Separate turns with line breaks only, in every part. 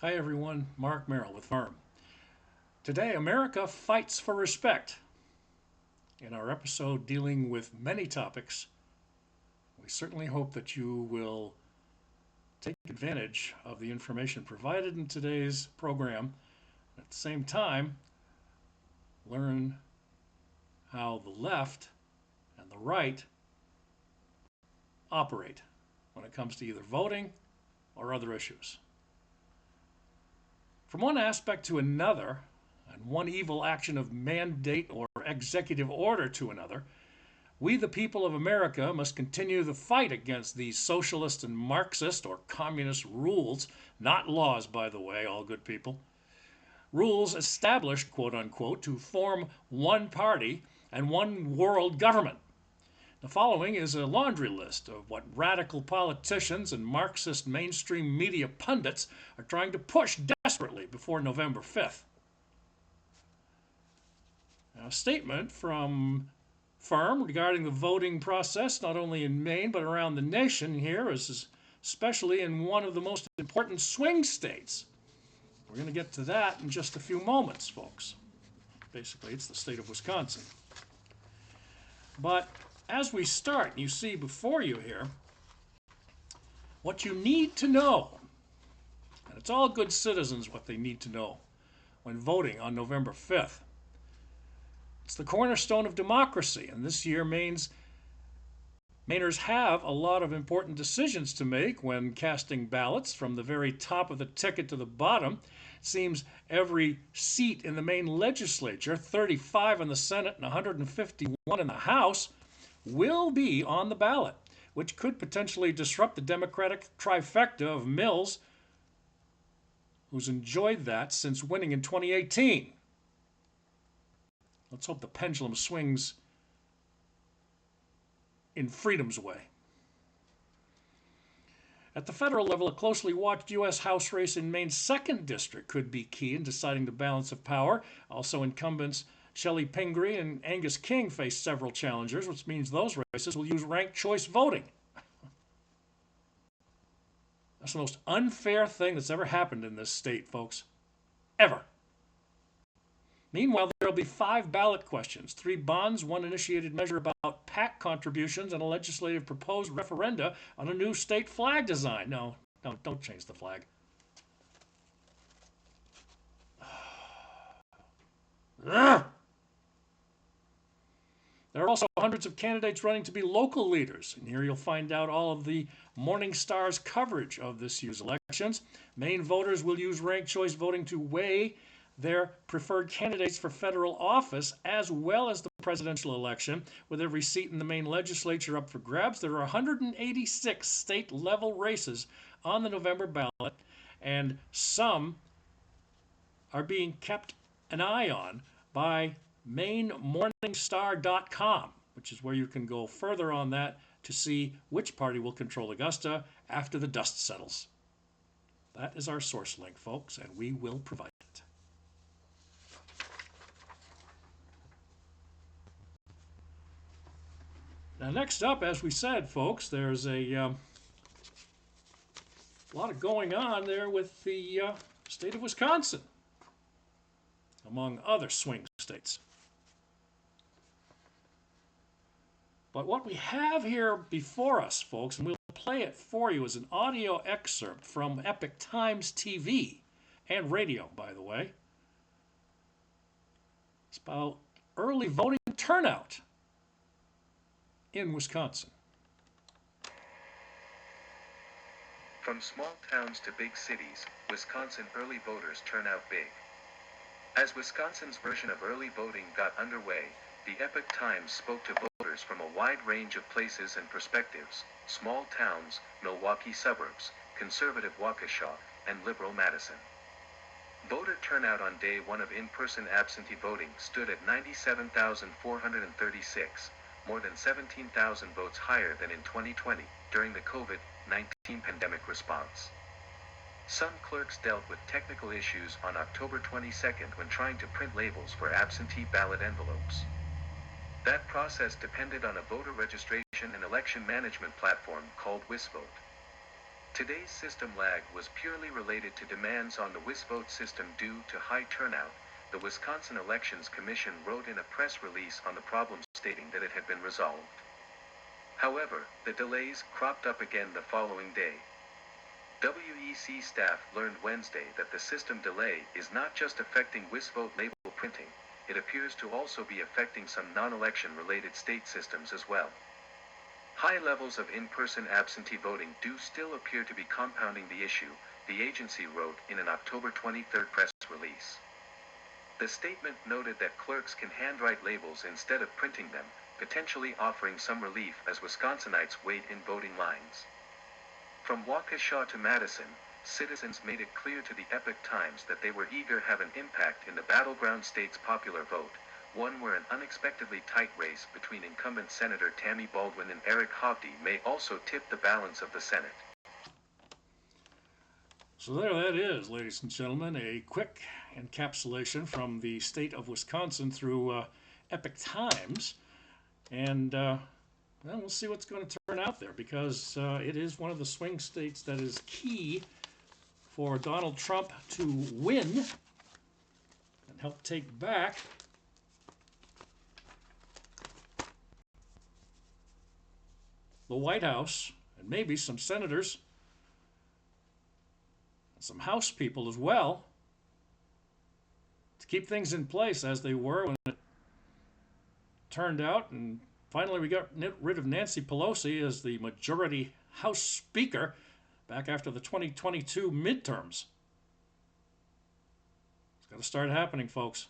Hi everyone, Mark Merrill with Firm. Today, America fights for respect. In our episode dealing with many topics, we certainly hope that you will take advantage of the information provided in today's program. At the same time, learn how the left and the right operate when it comes to either voting or other issues. From one aspect to another, and one evil action of mandate or executive order to another, we, the people of America, must continue the fight against these socialist and Marxist or communist rules, not laws, by the way, all good people. Rules established, quote unquote, to form one party and one world government. The following is a laundry list of what radical politicians and Marxist mainstream media pundits are trying to push desperately before November 5th. Now, a statement from Firm regarding the voting process, not only in Maine but around the nation here, especially in one of the most important swing states. We're going to get to that in just a few moments, folks. Basically, it's the state of Wisconsin. But as we start, you see before you here what you need to know. And it's all good citizens what they need to know when voting on November 5th. It's the cornerstone of democracy, and this year Mainers have a lot of important decisions to make when casting ballots from the very top of the ticket to the bottom. It seems every seat in the Maine legislature, 35 in the Senate and 151 in the House, will be on the ballot, which could potentially disrupt the Democratic trifecta of Mills, who's enjoyed that since winning in 2018. Let's hope the pendulum swings in freedom's way. At the federal level, a closely watched U.S. House race in Maine's 2nd District could be key in deciding the balance of power. Also, incumbents Shelley Pingree and Angus King face several challengers, which means those races will use ranked choice voting. That's the most unfair thing that's ever happened in this state, folks. Ever. Meanwhile, there will be 5 ballot questions, 3 bonds, 1 initiated measure about PAC contributions, and a legislative proposed referenda on a new state flag design. No, don't change the flag. There are also hundreds of candidates running to be local leaders, and here you'll find out all of the Morning Star's coverage of this year's elections. Maine voters will use ranked choice voting to weigh their preferred candidates for federal office as well as the presidential election. With every seat in the Maine legislature up for grabs, there are 186 state-level races on the November ballot, and some are being kept an eye on by MaineMorningstar.com, which is where you can go further on that to see which party will control Augusta after the dust settles. That is our source link, folks, and we will provide it. Now, next up, as we said, folks, there's a lot of going on there with the state of Wisconsin, among other swing states. But what we have here before us, folks, and we'll play it for you, is an audio excerpt from Epoch Times TV and radio, by the way. It's about early voting turnout in Wisconsin.
From small towns to big cities, Wisconsin early voters turn out big. As Wisconsin's version of early voting got underway, the Epoch Times spoke to voters from a wide range of places and perspectives: small towns, Milwaukee suburbs, conservative Waukesha, and liberal Madison. Voter turnout on day 1 of in-person absentee voting stood at 97,436, more than 17,000 votes higher than in 2020, during the COVID-19 pandemic response. Some clerks dealt with technical issues on October 22nd when trying to print labels for absentee ballot envelopes. That process depended on a voter registration and election management platform called WisVote. Today's system lag was purely related to demands on the WisVote system due to high turnout. The Wisconsin Elections Commission wrote in a press release on the problem stating that it had been resolved. However, the delays cropped up again the following day. WEC staff learned Wednesday that the system delay is not just affecting WisVote label printing, it appears to also be affecting some non-election related state systems as well. High levels of in-person absentee voting do still appear to be compounding the issue, the agency wrote in an October 23 press release. The statement noted that clerks can handwrite labels instead of printing them, potentially offering some relief as Wisconsinites wait in voting lines. From Waukesha to Madison, citizens made it clear to the Epoch Times that they were eager to have an impact in the battleground state's popular vote, one where an unexpectedly tight race between incumbent Senator Tammy Baldwin and Eric Hovde may also tip the balance of the Senate.
So there that is, ladies and gentlemen, a quick encapsulation from the state of Wisconsin through Epoch Times. And well, we'll see what's going to turn out there, because it is one of the swing states that is key for Donald Trump to win and help take back the White House and maybe some senators and some House people as well, to keep things in place as they were when it turned out. And finally we got rid of Nancy Pelosi as the majority House Speaker back after the 2022 midterms. It's got to start happening, folks.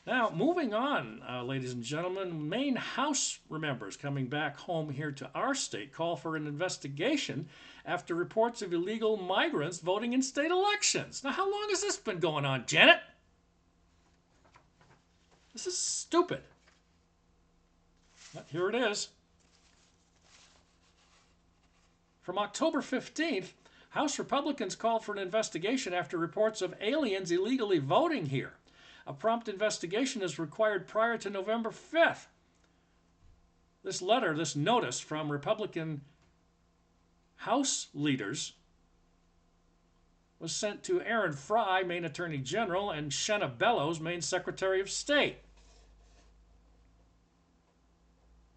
Now, moving on, ladies and gentlemen, Maine House members coming back home here to our state call for an investigation after reports of illegal migrants voting in state elections. Now, how long has this been going on, Janet? This is stupid. But here it is. From October 15th, House Republicans called for an investigation after reports of aliens illegally voting here. A prompt investigation is required prior to November 5th. This letter, this notice from Republican House leaders was sent to Aaron Fry, Maine Attorney General, and Shenna Bellows, Maine Secretary of State.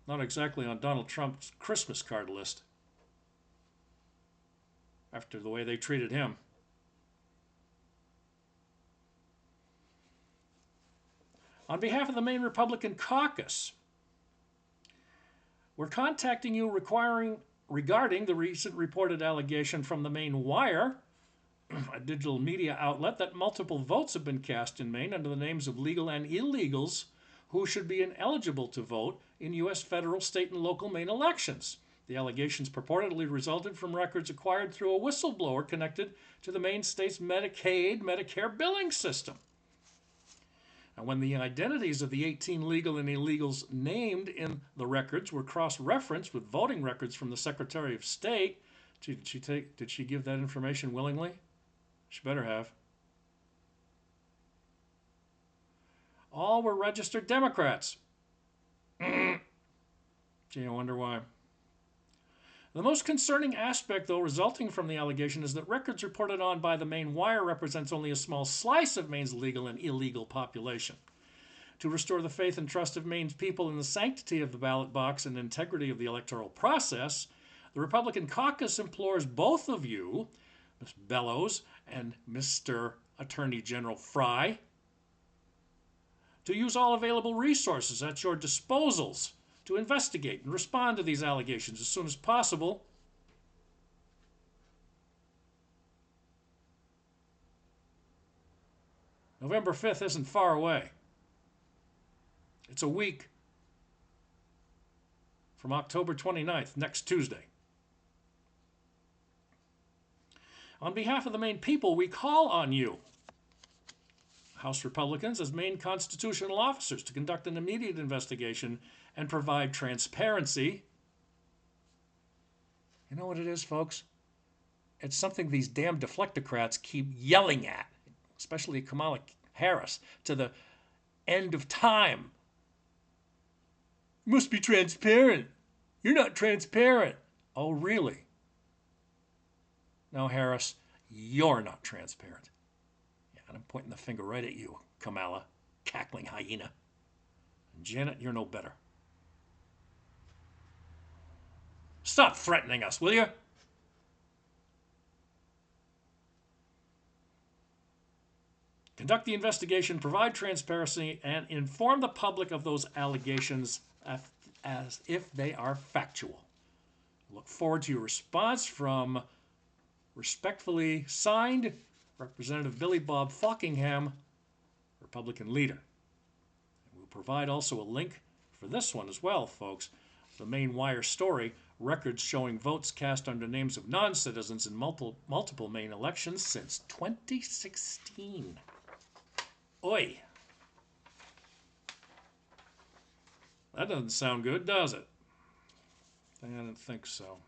Not exactly on Donald Trump's Christmas card list, after the way they treated him. On behalf of the Maine Republican Caucus, we're contacting you regarding the recent reported allegation from the Maine Wire, a digital media outlet, that multiple votes have been cast in Maine under the names of legal and illegals who should be ineligible to vote in U.S. federal, state, and local Maine elections. The allegations purportedly resulted from records acquired through a whistleblower connected to the Maine state's Medicare billing system. And when the identities of the 18 legal and illegals named in the records were cross-referenced with voting records from the Secretary of State, did she give that information willingly? She better have. All were registered Democrats. Gee, I wonder why. The most concerning aspect, though, resulting from the allegation is that records reported on by the Maine Wire represents only a small slice of Maine's legal and illegal population. To restore the faith and trust of Maine's people in the sanctity of the ballot box and integrity of the electoral process, the Republican caucus implores both of you, Ms. Bellows and Mr. Attorney General Fry, to use all available resources at your disposals to investigate and respond to these allegations as soon as possible. November 5th isn't far away. It's a week from October 29th, next Tuesday. On behalf of the Maine people, we call on you, House Republicans, as Maine constitutional officers, to conduct an immediate investigation and provide transparency. You know what it is, folks? It's something these damn deflectocrats keep yelling at, especially Kamala Harris, to the end of time. Must be transparent. You're not transparent. Oh, really? No, Harris, you're not transparent. Yeah, and I'm pointing the finger right at you, Kamala, cackling hyena. And Janet, you're no better. Stop threatening us, will you? Conduct the investigation, provide transparency, and inform the public of those allegations as if they are factual. Look forward to your response from respectfully signed Representative Billy Bob Fockingham, Republican leader. We'll provide also a link for this one as well, folks. The Maine Wire story, records showing votes cast under names of non-citizens in multiple Maine elections since 2016. Oi. That doesn't sound good, does it? I didn't think so.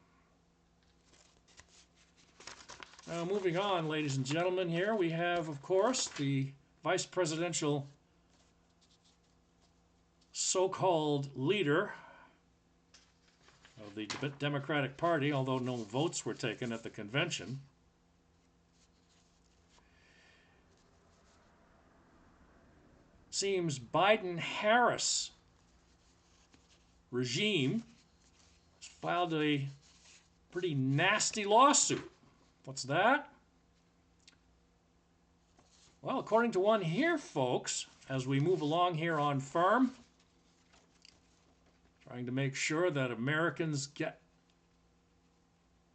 Now, moving on, ladies and gentlemen, here we have, of course, the vice presidential so-called leader of the Democratic Party, although no votes were taken at the convention. Seems Biden-Harris regime has filed a pretty nasty lawsuit. What's that? Well, according to one here, folks, as we move along here on Firm, trying to make sure that Americans get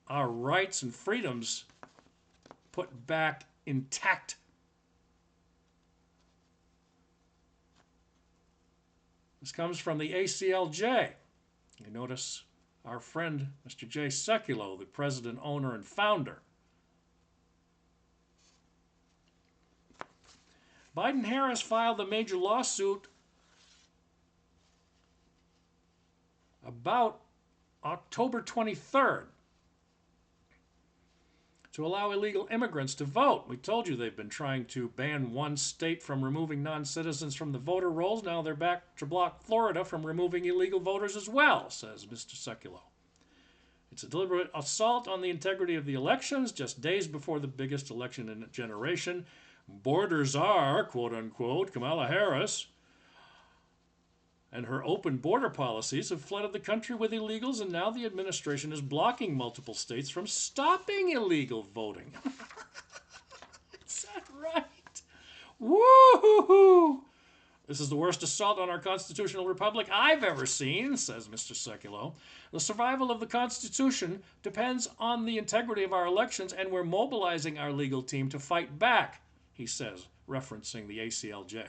our rights and freedoms put back intact. This comes from the ACLJ. You notice our friend, Mr. Jay Seculow, the president, owner, and founder. Biden-Harris filed a major lawsuit about October 23rd to allow illegal immigrants to vote. We told you they've been trying to ban one state from removing non-citizens from the voter rolls. Now they're back to block Florida from removing illegal voters as well, says Mr. Seculow. It's a deliberate assault on the integrity of the elections just days before the biggest election in a generation. Borders are, quote unquote, Kamala Harris and her open border policies have flooded the country with illegals, and now the administration is blocking multiple states from stopping illegal voting. Is that right? Woo-hoo-hoo! This is the worst assault on our constitutional republic I've ever seen, says Mr. Seculow. The survival of the Constitution depends on the integrity of our elections, and we're mobilizing our legal team to fight back, he says, referencing the ACLJ.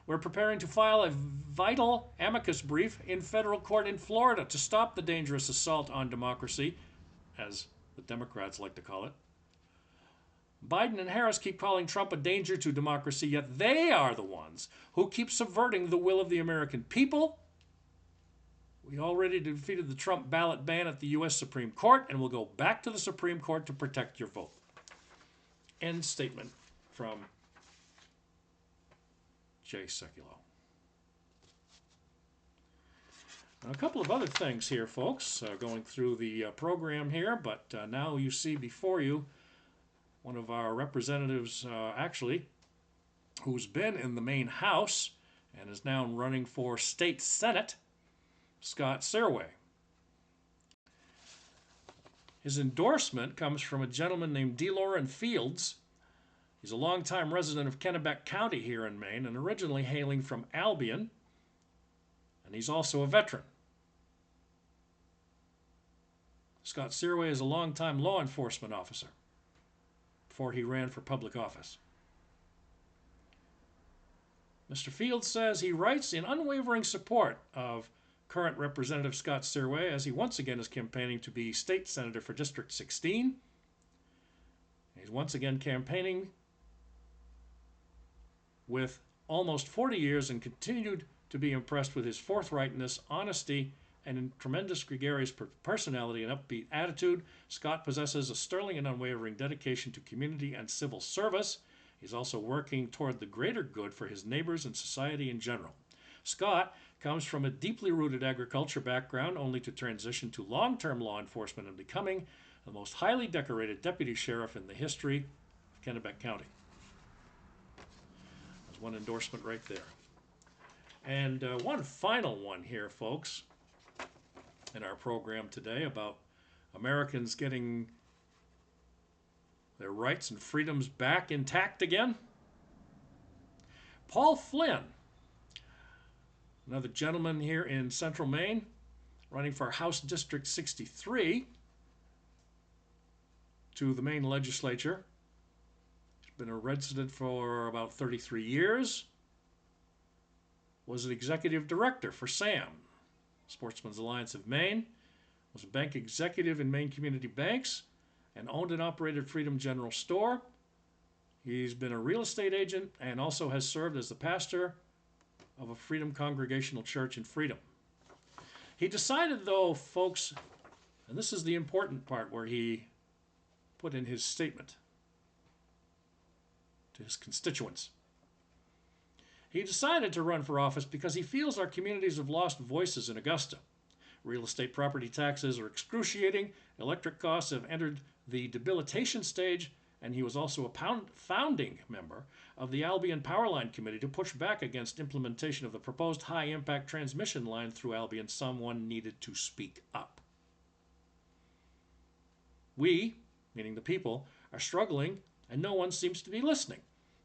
We're preparing to file a vital amicus brief in federal court in Florida to stop the dangerous assault on democracy, as the Democrats like to call it. Biden and Harris keep calling Trump a danger to democracy, yet they are the ones who keep subverting the will of the American people. We already defeated the Trump ballot ban at the U.S. Supreme Court, and we'll go back to the Supreme Court to protect your vote. End statement from Jay Seculow. A couple of other things here, folks, going through the program here, but now you see before you one of our representatives, actually, who's been in the Maine House and is now running for state Senate, Scott Serway. His endorsement comes from a gentleman named DeLorean Fields. He's a longtime resident of Kennebec County here in Maine and originally hailing from Albion, and he's also a veteran. Scott Serway is a longtime law enforcement officer before he ran for public office. Mr. Fields says he writes in unwavering support of current Representative Scott Serway as he once again is campaigning to be state senator for District 16. He's once again campaigning with almost 40 years and continued to be impressed with his forthrightness, honesty, and tremendous gregarious personality and upbeat attitude. Scott possesses a sterling and unwavering dedication to community and civil service. He's also working toward the greater good for his neighbors and society in general. Scott comes from a deeply rooted agriculture background, only to transition to long-term law enforcement and becoming the most highly decorated deputy sheriff in the history of Kennebec County. There's one endorsement right there. And one final one here, folks, in our program today about Americans getting their rights and freedoms back intact again. Paul Flynn, another gentleman here in central Maine, running for House District 63 to the Maine legislature. He's been a resident for about 33 years. Was an executive director for SAM, Sportsmen's Alliance of Maine. Was a bank executive in Maine Community Banks and owned and operated Freedom General Store. He's been a real estate agent and also has served as the pastor of a Freedom Congregational Church in Freedom. He decided, though, folks, and this is the important part where he put in his statement to his constituents. He decided to run for office because he feels our communities have lost voices in Augusta. Real estate property taxes are excruciating, electric costs have entered the debilitation stage, and he was also a founding member of the Albion Powerline Committee to push back against implementation of the proposed high-impact transmission line through Albion. Someone needed to speak up. We, meaning the people, are struggling, and no one seems to be listening.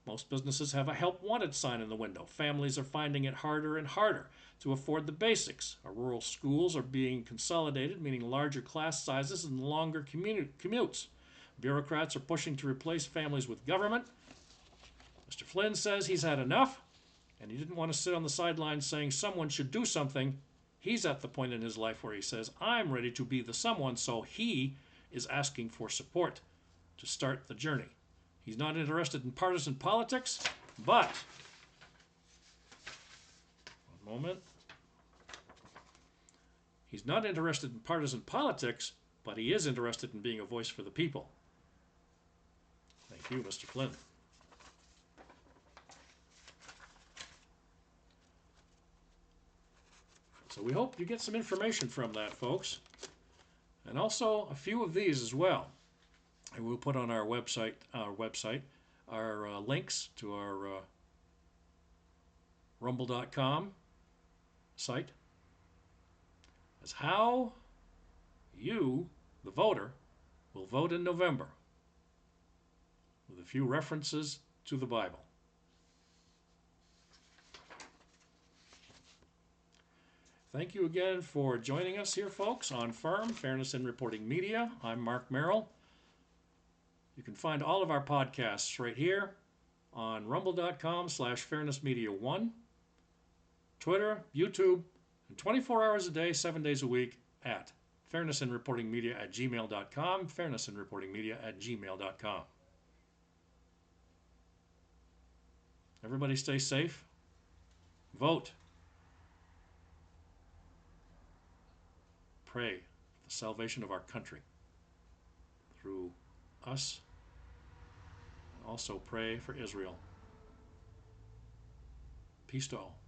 Most businesses have a help wanted sign in the window. Families are finding it harder and harder to afford the basics. Our rural schools are being consolidated, meaning larger class sizes and longer commutes. Bureaucrats are pushing to replace families with government. Mr. Flynn says he's had enough, and he didn't want to sit on the sidelines saying someone should do something. He's at the point in his life where he says, I'm ready to be the someone, so he is asking for support to start the journey. He's not interested in partisan politics, but, one moment, he's not interested in partisan politics, but he is interested in being a voice for the people. Thank you, Mr. Flynn. So we hope you get some information from that, folks. And also a few of these as well. And we'll put on our website our links to our rumble.com site as how you, the voter, will vote in November, with a few references to the Bible. Thank you again for joining us here, folks, on FIRM, Fairness in Reporting Media. I'm Mark Merrill. You can find all of our podcasts right here on rumble.com/fairnessmedia1, Twitter, YouTube, and 24 hours a day, 7 days a week at fairnessinreportingmedia@gmail.com, fairnessinreportingmedia@gmail.com. Everybody stay safe. Vote. Pray for the salvation of our country through us. Also pray for Israel. Peace to all.